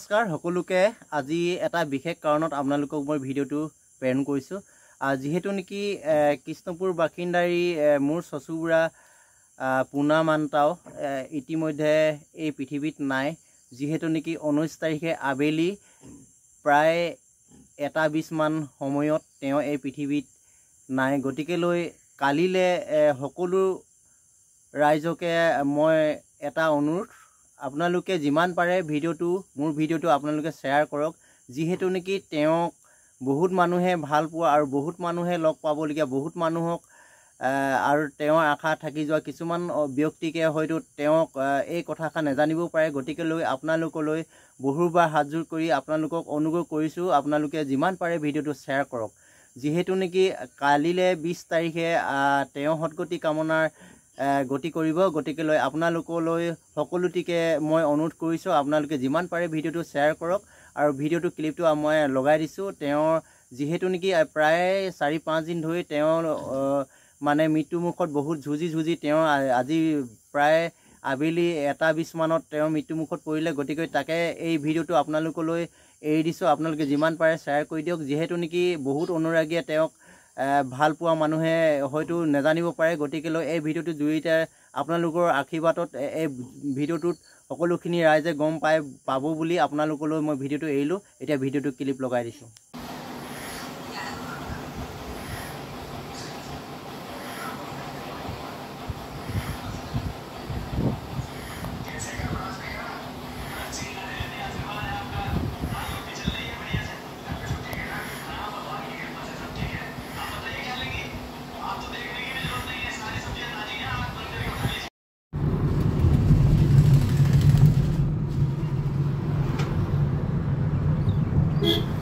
নমস্কাৰ সকলোকে আজি এটা বিশেষ কাৰণত আপোনালোকক মই ভিডিওটো প্ৰেৰণ কৰিছো যেহেতু নেকি কৃষ্ণপুৰ বাসিন্দাৰী মোৰ চচুবুৰা পুনা মানতাও ইতিমধ্যে এই পৃথিৱীত নাই যেহেতু নেকি 19 তাৰিখে আবেলি প্ৰায় 1:20 মান সময়ত তেওঁ এই পৃথিৱীত নাই গতিকে লৈ কালিলে সকলো ৰাইজকে মই এটা অনুৰোধ আপোনালোকে যিমান পাৰে মোৰ ভিডিওটো আপোনালোকে শেয়াৰ কৰক যেহেতু নেকি তেওঁ বহুত মানুহে ভাল পোৱা আৰু বহুত মানুহে লগ পাবলগীয়া বহুত মানুহক আৰু তেওঁৰ আশা থাকি যোৱা কিছুমান ব্যক্তিকে হয়তো তেওঁক এই কথাষা নেজানিব পাৰে গতিকে লৈ আপোনালোকলৈ বহুবাৰ হাতজোৰ কৰি আপোনালোকক অনুৰোধ কৰিছো আপোনালোকে যিমান পাৰে ভিডিওটো শেয়াৰ কৰক যেহেতু নেকি কালিলে 20 তাৰিখে তেওঁ হতগতি কামনাৰ গতি কৰিব গতিকে লৈ আপোনালোকলৈ সকলোটিকে মই অনুৰোধ কৰিছো আপোনালোকে যিমান পাৰে ভিডিওটো শেয়াৰ কৰক আৰু ভিডিওটো ক্লিপটো মই লগাই দিছো তেওঁ যেহেতু নেকি প্ৰায় 4-5 দিন ধৰি তেওঁ মানে মৃত্যু মুখত বহুত ঝুজি তেওঁ আজি প্ৰায় আবেলি 1:20 মানত তেওঁ মৃত্যু মুখত পৰিলে গতিকে তাকে এই ভিডিওটো আপোনালোকলৈ এৰি দিছো আপোনালোকে যিমান পাৰে শেয়াৰ কৰি দিয়ক যেহেতু নেকি বহুত অনুৰাগীয়ে তেওঁক ভাল পোৱা মানুহে হয়তো নেজানিব পাৰে গতিকে লৈ এই ভিডিওটো জুৰিতে আপোনালোকৰ আশীৰ্বাদত এই ভিডিওটোত সকলোখিনি ৰাইজে গম পাব বুলি আপোনালোকলৈ মই ভিডিওটো এৰিলো এতিয়া ভিডিওটো ক্লিপ লগাই দিছো Yeah.